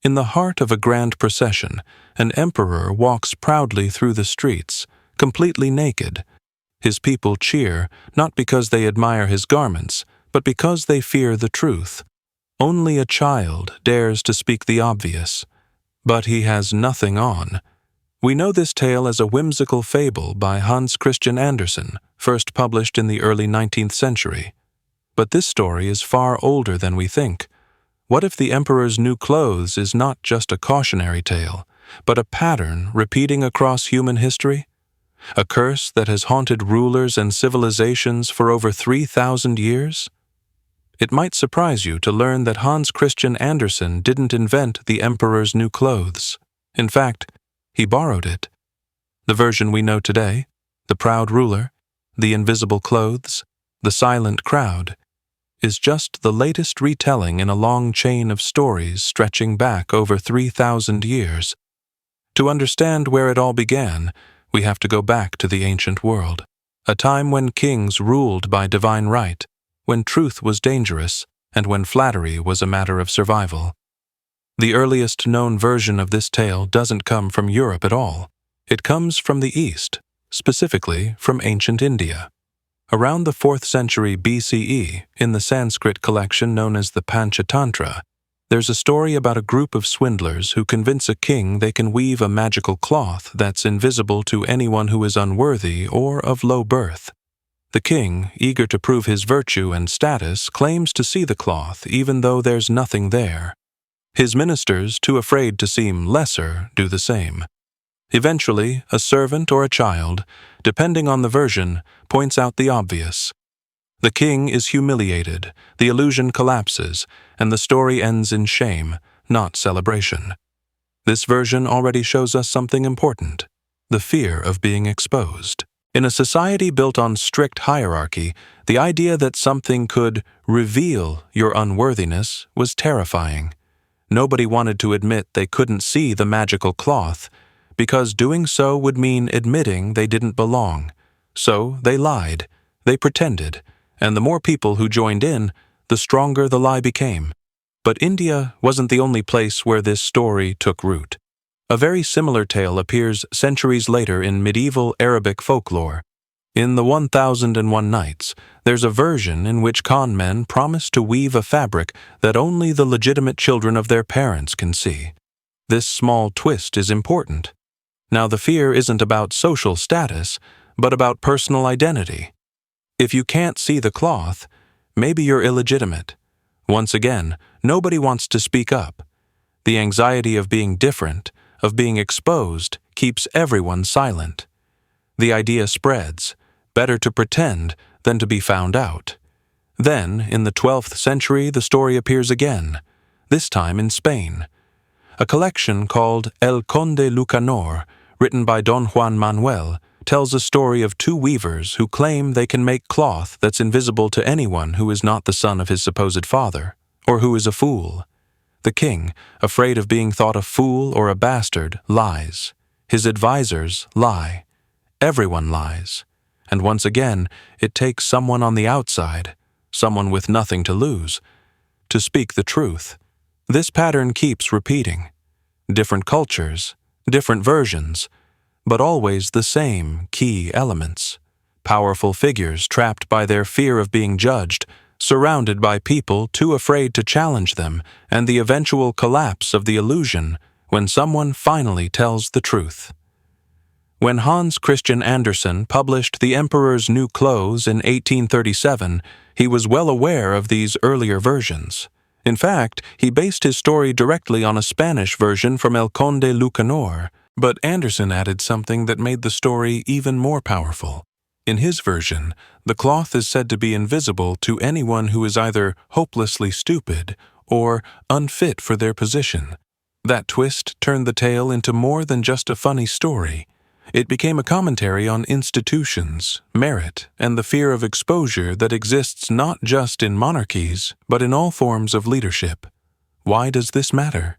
In the heart of a grand procession, an emperor walks proudly through the streets, completely naked. His people cheer, not because they admire his garments, but because they fear the truth. Only a child dares to speak the obvious. But he has nothing on. We know this tale as a whimsical fable by Hans Christian Andersen, first published in the early 19th century. But this story is far older than we think. What if the emperor's new clothes is not just a cautionary tale, but a pattern repeating across human history? A curse that has haunted rulers and civilizations for over 3,000 years? It might surprise you to learn that Hans Christian Andersen didn't invent the emperor's new clothes. In fact, he borrowed it. The version we know today, the proud ruler, the invisible clothes, the silent crowd, is just the latest retelling in a long chain of stories stretching back over 3,000 years. To understand where it all began, we have to go back to the ancient world, a time when kings ruled by divine right, when truth was dangerous, and when flattery was a matter of survival. The earliest known version of this tale doesn't come from Europe at all. It comes from the East, specifically from ancient India. Around the 4th century BCE, in the Sanskrit collection known as the Panchatantra, there's a story about a group of swindlers who convince a king they can weave a magical cloth that's invisible to anyone who is unworthy or of low birth. The king, eager to prove his virtue and status, claims to see the cloth even though there's nothing there. His ministers, too afraid to seem lesser, do the same. Eventually, a servant or a child, depending on the version, points out the obvious. The king is humiliated, the illusion collapses, and the story ends in shame, not celebration. This version already shows us something important: the fear of being exposed. In a society built on strict hierarchy, the idea that something could reveal your unworthiness was terrifying. Nobody wanted to admit they couldn't see the magical cloth, because doing so would mean admitting they didn't belong. So they lied, they pretended, and the more people who joined in, the stronger the lie became. But India wasn't the only place where this story took root. A very similar tale appears centuries later in medieval Arabic folklore. In the 1001 Nights, there's a version in which con men promise to weave a fabric that only the legitimate children of their parents can see. This small twist is important. Now, the fear isn't about social status, but about personal identity. If you can't see the cloth, maybe you're illegitimate. Once again, nobody wants to speak up. The anxiety of being different, of being exposed, keeps everyone silent. The idea spreads. Better to pretend than to be found out. Then, in the 12th century, the story appears again, this time in Spain. A collection called El Conde Lucanor, written by Don Juan Manuel, tells a story of two weavers who claim they can make cloth that's invisible to anyone who is not the son of his supposed father, or who is a fool. The king, afraid of being thought a fool or a bastard, lies. His advisors lie. Everyone lies. And once again, it takes someone on the outside, someone with nothing to lose, to speak the truth. This pattern keeps repeating. Different cultures, different versions, but always the same key elements. Powerful figures trapped by their fear of being judged, surrounded by people too afraid to challenge them, and the eventual collapse of the illusion when someone finally tells the truth. When Hans Christian Andersen published The Emperor's New Clothes in 1837, he was well aware of these earlier versions. In fact, he based his story directly on a Spanish version from El Conde Lucanor, but Andersen added something that made the story even more powerful. In his version, the cloth is said to be invisible to anyone who is either hopelessly stupid or unfit for their position. That twist turned the tale into more than just a funny story. It became a commentary on institutions, merit, and the fear of exposure that exists not just in monarchies, but in all forms of leadership. Why does this matter?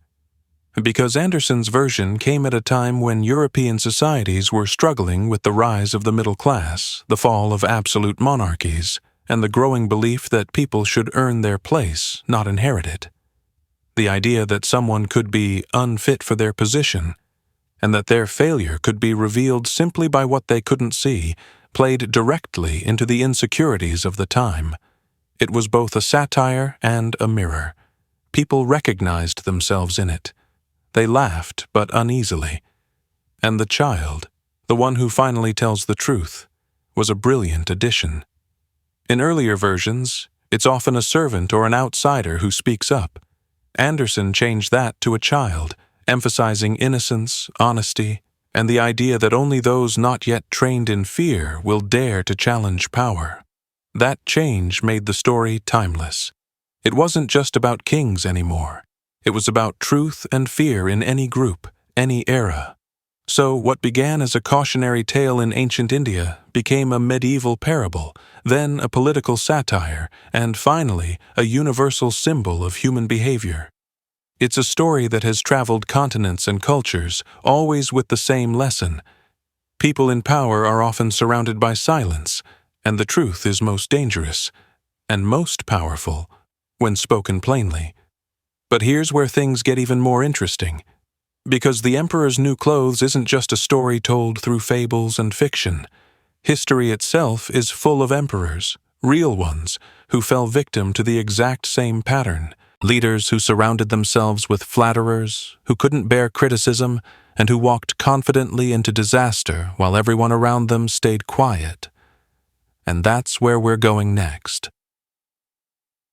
Because Andersen's version came at a time when European societies were struggling with the rise of the middle class, the fall of absolute monarchies, and the growing belief that people should earn their place, not inherit it. The idea that someone could be unfit for their position, and that their failure could be revealed simply by what they couldn't see, played directly into the insecurities of the time. It was both a satire and a mirror. People recognized themselves in it. They laughed, but uneasily. And the child, the one who finally tells the truth, was a brilliant addition. In earlier versions, it's often a servant or an outsider who speaks up. Anderson changed that to a child, emphasizing innocence, honesty, and the idea that only those not yet trained in fear will dare to challenge power. That change made the story timeless. It wasn't just about kings anymore. It was about truth and fear in any group, any era. So what began as a cautionary tale in ancient India became a medieval parable, then a political satire, and finally a universal symbol of human behavior. It's a story that has traveled continents and cultures, always with the same lesson. People in power are often surrounded by silence, and the truth is most dangerous, and most powerful, when spoken plainly. But here's where things get even more interesting. Because The Emperor's New Clothes isn't just a story told through fables and fiction. History itself is full of emperors, real ones, who fell victim to the exact same pattern. Leaders who surrounded themselves with flatterers, who couldn't bear criticism, and who walked confidently into disaster while everyone around them stayed quiet. And that's where we're going next.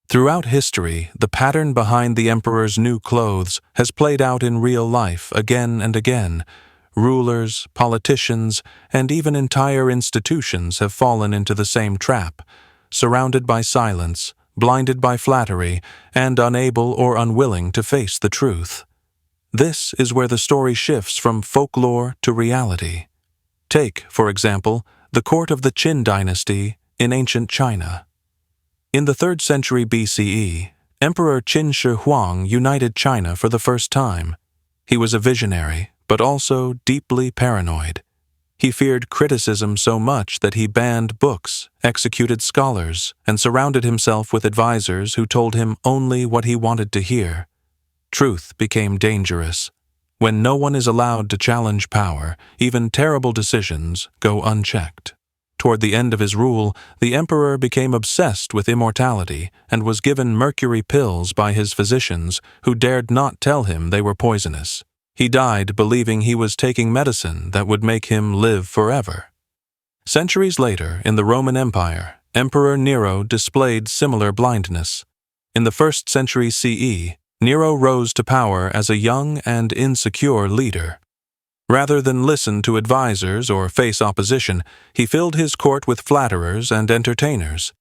Throughout history, the pattern behind the emperor's new clothes has played out in real life again and again. Rulers, politicians, and even entire institutions have fallen into the same trap, surrounded by silence, blinded by flattery, and unable or unwilling to face the truth. This is where the story shifts from folklore to reality. Take, for example, the court of the Qin dynasty in ancient China. In the 3rd century BCE, Emperor Qin Shi Huang united China for the first time. He was a visionary, but also deeply paranoid. He feared criticism so much that he banned books, executed scholars, and surrounded himself with advisors who told him only what he wanted to hear. Truth became dangerous. When no one is allowed to challenge power, even terrible decisions go unchecked. Toward the end of his rule, the emperor became obsessed with immortality and was given mercury pills by his physicians who dared not tell him they were poisonous. He died believing he was taking medicine that would make him live forever. Centuries later, in the Roman Empire, Emperor Nero displayed similar blindness. In the 1st century CE, Nero rose to power as a young and insecure leader. Rather than listen to advisors or face opposition, he filled his court with flatterers and entertainers.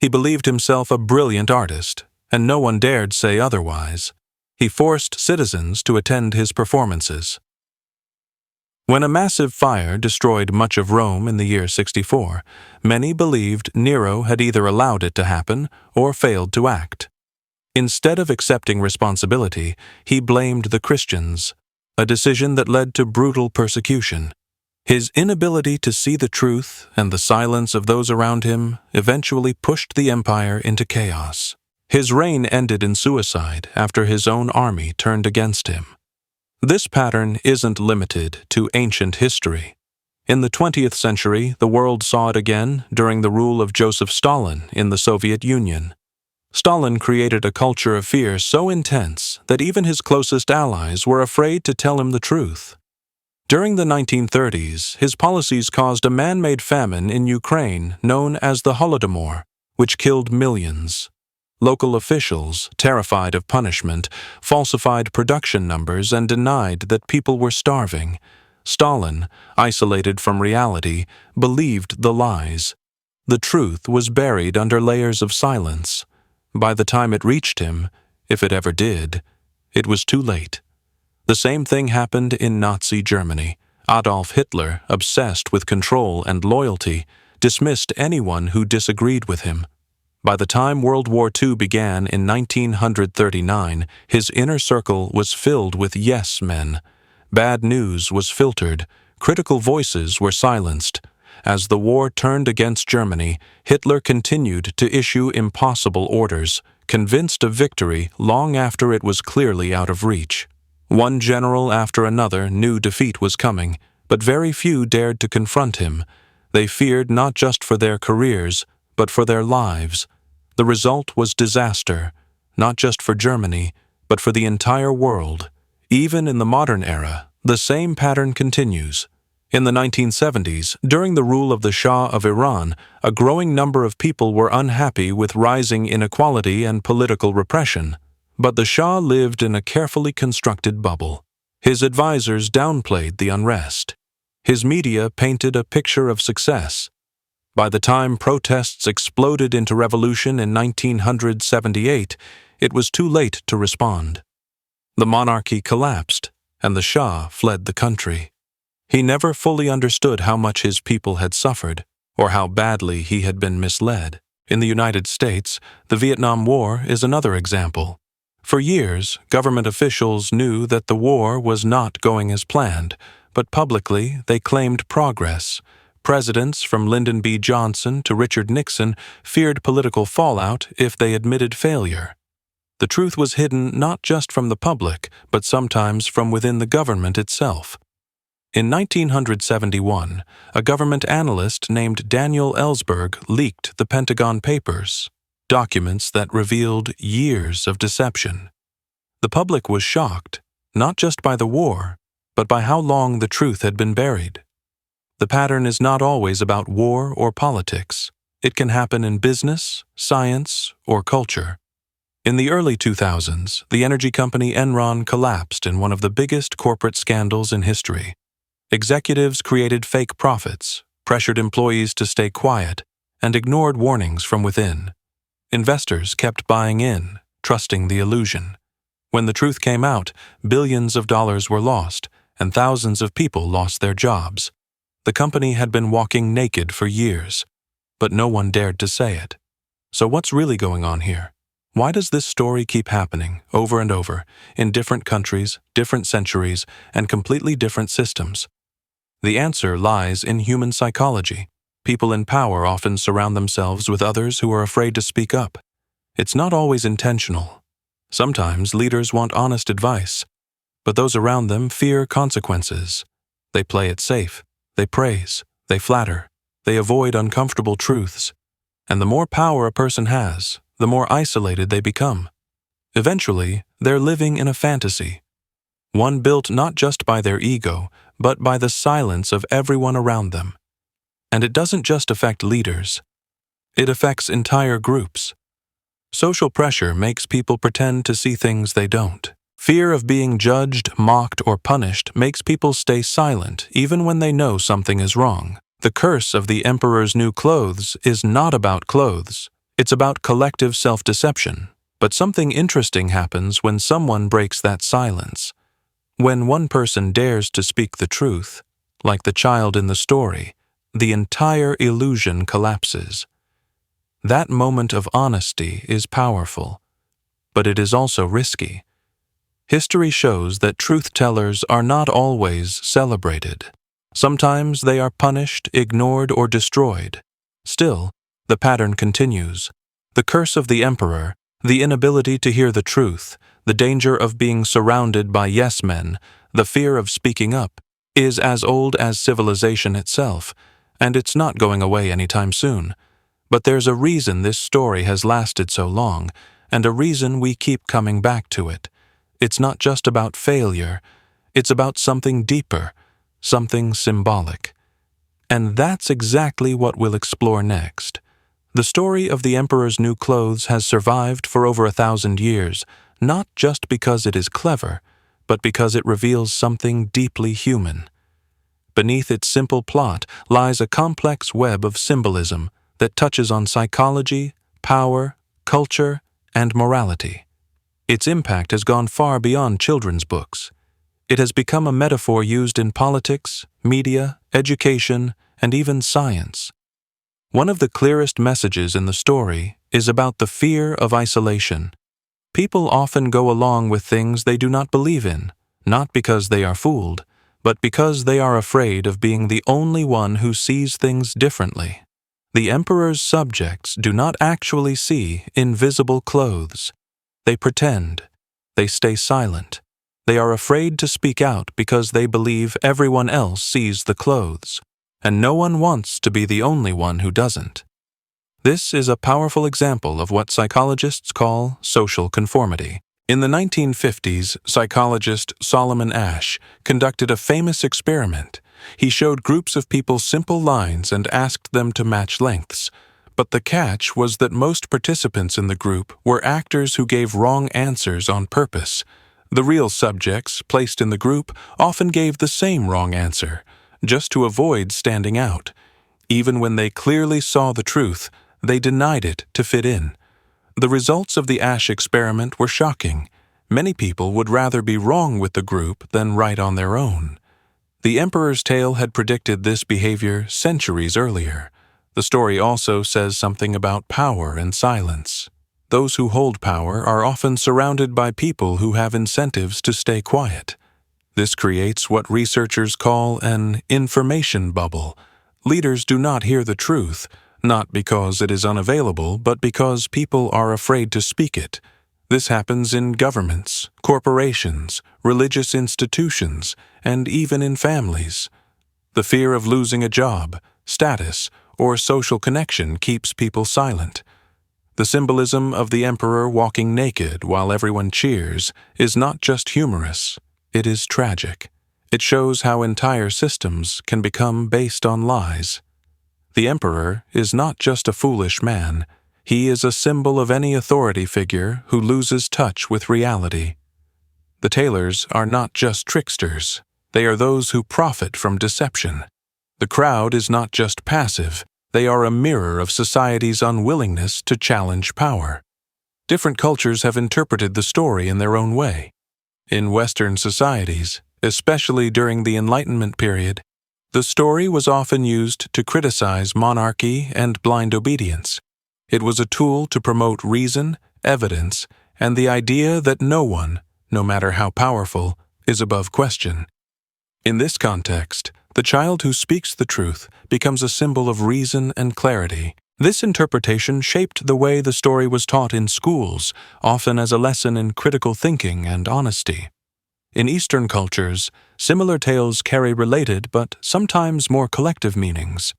He believed himself a brilliant artist, and no one dared say otherwise. He forced citizens to attend his performances. When a massive fire destroyed much of Rome in the year 64, many believed Nero had either allowed it to happen or failed to act. Instead of accepting responsibility, he blamed the Christians, a decision that led to brutal persecution. His inability to see the truth and the silence of those around him eventually pushed the empire into chaos. His reign ended in suicide after his own army turned against him. This pattern isn't limited to ancient history. In the 20th century, the world saw it again during the rule of Joseph Stalin in the Soviet Union. Stalin created a culture of fear so intense that even his closest allies were afraid to tell him the truth. During the 1930s, his policies caused a man-made famine in Ukraine known as the Holodomor, which killed millions. Local officials, terrified of punishment, falsified production numbers and denied that people were starving. Stalin, isolated from reality, believed the lies. The truth was buried under layers of silence. By the time it reached him, if it ever did, it was too late. The same thing happened in Nazi Germany. Adolf Hitler, obsessed with control and loyalty, dismissed anyone who disagreed with him. By the time World War II began in 1939, his inner circle was filled with yes men. Bad news was filtered. Critical voices were silenced. As the war turned against Germany, Hitler continued to issue impossible orders, convinced of victory long after it was clearly out of reach. One general after another knew defeat was coming, but very few dared to confront him. They feared not just for their careers, but for their lives. The result was disaster, not just for Germany, but for the entire world. Even in the modern era, the same pattern continues. In the 1970s, during the rule of the Shah of Iran, a growing number of people were unhappy with rising inequality and political repression. But the Shah lived in a carefully constructed bubble. His advisors downplayed the unrest. His media painted a picture of success. By the time protests exploded into revolution in 1978, it was too late to respond. The monarchy collapsed, and the Shah fled the country. He never fully understood how much his people had suffered, or how badly he had been misled. In the United States, the Vietnam War is another example. For years, government officials knew that the war was not going as planned, but publicly they claimed progress. Presidents from Lyndon B. Johnson to Richard Nixon feared political fallout if they admitted failure. The truth was hidden not just from the public, but sometimes from within the government itself. In 1971, a government analyst named Daniel Ellsberg leaked the Pentagon Papers, documents that revealed years of deception. The public was shocked, not just by the war, but by how long the truth had been buried. The pattern is not always about war or politics. It can happen in business, science, or culture. In the early 2000s, the energy company Enron collapsed in one of the biggest corporate scandals in history. Executives created fake profits, pressured employees to stay quiet, and ignored warnings from within. Investors kept buying in, trusting the illusion. When the truth came out, billions of dollars were lost, and thousands of people lost their jobs. The company had been walking naked for years, but no one dared to say it. So what's really going on here? Why does this story keep happening over and over in different countries, different centuries, and completely different systems? The answer lies in human psychology. People in power often surround themselves with others who are afraid to speak up. It's not always intentional. Sometimes leaders want honest advice, but those around them fear consequences. They play it safe. They praise. They flatter. They avoid uncomfortable truths. And the more power a person has, the more isolated they become. Eventually, they're living in a fantasy, one built not just by their ego, but by the silence of everyone around them. And it doesn't just affect leaders. It affects entire groups. Social pressure makes people pretend to see things they don't. Fear of being judged, mocked, or punished makes people stay silent even when they know something is wrong. The curse of the emperor's new clothes is not about clothes. It's about collective self-deception. But something interesting happens when someone breaks that silence. When one person dares to speak the truth, like the child in the story, the entire illusion collapses. That moment of honesty is powerful, but it is also risky. History shows that truth-tellers are not always celebrated. Sometimes they are punished, ignored, or destroyed. Still, the pattern continues. The curse of the emperor, the inability to hear the truth, the danger of being surrounded by yes-men, the fear of speaking up, is as old as civilization itself, and it's not going away anytime soon. But there's a reason this story has lasted so long, and a reason we keep coming back to it. It's not just about failure, it's about something deeper, something symbolic. And that's exactly what we'll explore next. The story of the emperor's new clothes has survived for over 1,000 years, not just because it is clever, but because it reveals something deeply human. Beneath its simple plot lies a complex web of symbolism that touches on psychology, power, culture, and morality. Its impact has gone far beyond children's books. It has become a metaphor used in politics, media, education, and even science. One of the clearest messages in the story is about the fear of isolation. People often go along with things they do not believe in, not because they are fooled, but because they are afraid of being the only one who sees things differently. The emperor's subjects do not actually see invisible clothes. They pretend. They stay silent. They are afraid to speak out because they believe everyone else sees the clothes, and no one wants to be the only one who doesn't. This is a powerful example of what psychologists call social conformity. In the 1950s, psychologist Solomon Asch conducted a famous experiment. He showed groups of people simple lines and asked them to match lengths. But the catch was that most participants in the group were actors who gave wrong answers on purpose. The real subjects placed in the group often gave the same wrong answer, just to avoid standing out. Even when they clearly saw the truth, they denied it to fit in. The results of the Asch experiment were shocking. Many people would rather be wrong with the group than right on their own. The Emperor's Tale had predicted this behavior centuries earlier. The story also says something about power and silence. Those who hold power are often surrounded by people who have incentives to stay quiet. This creates what researchers call an information bubble. Leaders do not hear the truth, not because it is unavailable, but because people are afraid to speak it. This happens in governments, corporations, religious institutions, and even in families. The fear of losing a job, status, or social connection keeps people silent. The symbolism of the emperor walking naked while everyone cheers is not just humorous, it is tragic. It shows how entire systems can become based on lies. The emperor is not just a foolish man. He is a symbol of any authority figure who loses touch with reality. The tailors are not just tricksters. They are those who profit from deception. The crowd is not just passive. They are a mirror of society's unwillingness to challenge power. Different cultures have interpreted the story in their own way. In Western societies, especially during the Enlightenment period, the story was often used to criticize monarchy and blind obedience. It was a tool to promote reason, evidence, and the idea that no one, no matter how powerful, is above question. In this context, the child who speaks the truth becomes a symbol of reason and clarity. This interpretation shaped the way the story was taught in schools, often as a lesson in critical thinking and honesty. In Eastern cultures, similar tales carry related but sometimes more collective meanings.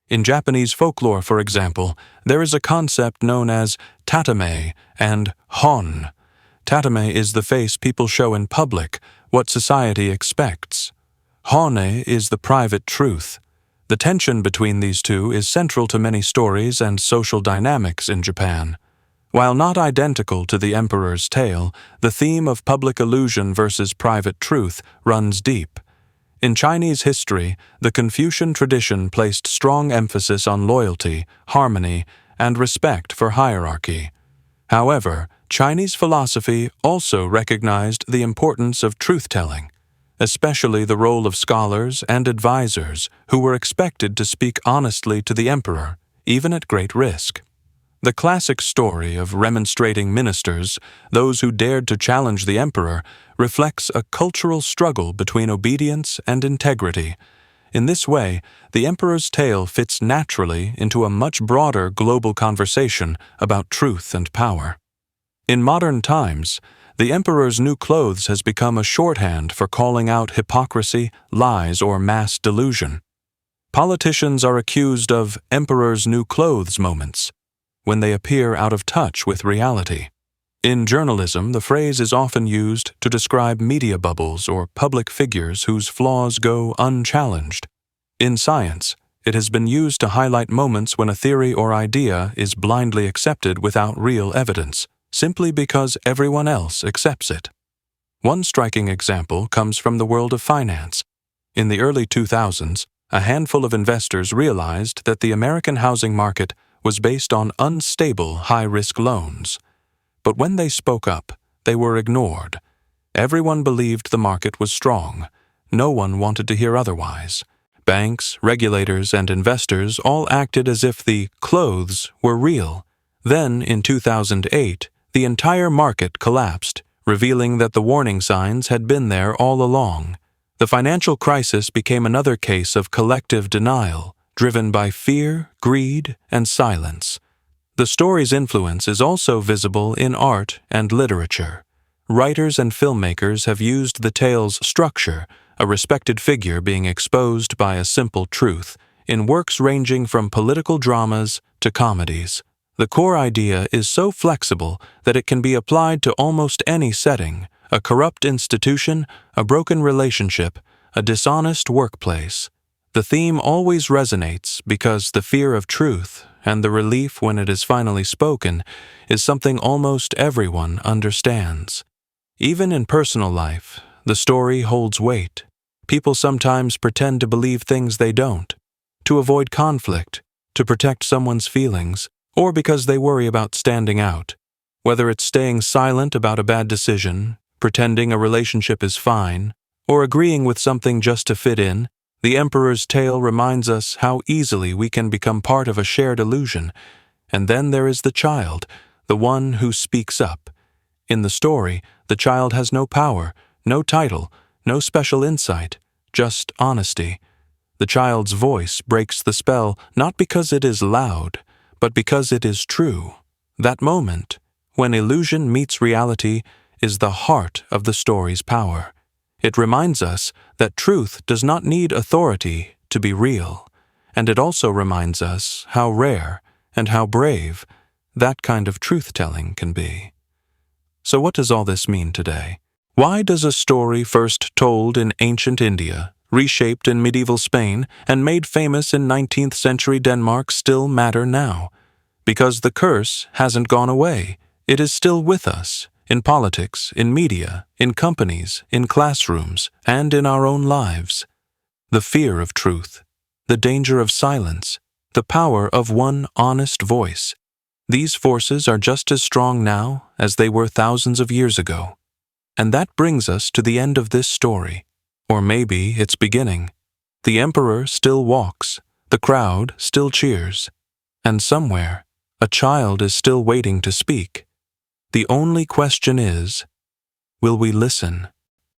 In Japanese folklore, for example, there is a concept known as tatame and hon. Tatame is the face people show in public, what society expects. Hone is the private truth. The tension between these two is central to many stories and social dynamics in Japan. While not identical to the Emperor's Tale, the theme of public illusion versus private truth runs deep. In Chinese history, the Confucian tradition placed strong emphasis on loyalty, harmony, and respect for hierarchy. However, Chinese philosophy also recognized the importance of truth-telling, especially the role of scholars and advisors who were expected to speak honestly to the emperor, even at great risk. The classic story of remonstrating ministers, those who dared to challenge the emperor, reflects a cultural struggle between obedience and integrity. In this way, the Emperor's Tale fits naturally into a much broader global conversation about truth and power. In modern times, the emperor's new clothes has become a shorthand for calling out hypocrisy, lies, or mass delusion. Politicians are accused of emperor's new clothes moments, when they appear out of touch with reality. In journalism, the phrase is often used to describe media bubbles or public figures whose flaws go unchallenged. In science, it has been used to highlight moments when a theory or idea is blindly accepted without real evidence, simply because everyone else accepts it. One striking example comes from the world of finance. In the early 2000s, a handful of investors realized that the American housing market was based on unstable high-risk loans. But when they spoke up, they were ignored. Everyone believed the market was strong. No one wanted to hear otherwise. Banks, regulators, and investors all acted as if the clothes were real. Then, in 2008, the entire market collapsed, revealing that the warning signs had been there all along. The financial crisis became another case of collective denial, driven by fear, greed, and silence. The story's influence is also visible in art and literature. Writers and filmmakers have used the tale's structure, a respected figure being exposed by a simple truth, in works ranging from political dramas to comedies. The core idea is so flexible that it can be applied to almost any setting: a corrupt institution, a broken relationship, a dishonest workplace. The theme always resonates because the fear of truth and the relief when it is finally spoken is something almost everyone understands. Even in personal life, the story holds weight. People sometimes pretend to believe things they don't, to avoid conflict, to protect someone's feelings, or because they worry about standing out. Whether it's staying silent about a bad decision, pretending a relationship is fine, or agreeing with something just to fit in, the Emperor's tale reminds us how easily we can become part of a shared illusion. And then there is the child, the one who speaks up. In the story, the child has no power, no title, no special insight, just honesty. The child's voice breaks the spell not because it is loud, but because it is true. That moment, when illusion meets reality, is the heart of the story's power. It reminds us that truth does not need authority to be real, and it also reminds us how rare and how brave that kind of truth-telling can be. So what does all this mean today? Why does a story first told in ancient India, reshaped in medieval Spain, and made famous in 19th century Denmark still matter now? Because the curse hasn't gone away. It is still with us, in politics, in media, in companies, in classrooms, and in our own lives. The fear of truth, the danger of silence, the power of one honest voice. These forces are just as strong now as they were thousands of years ago. And that brings us to the end of this story, or maybe its beginning. The emperor still walks, the crowd still cheers, and somewhere, a child is still waiting to speak. The only question is, will we listen?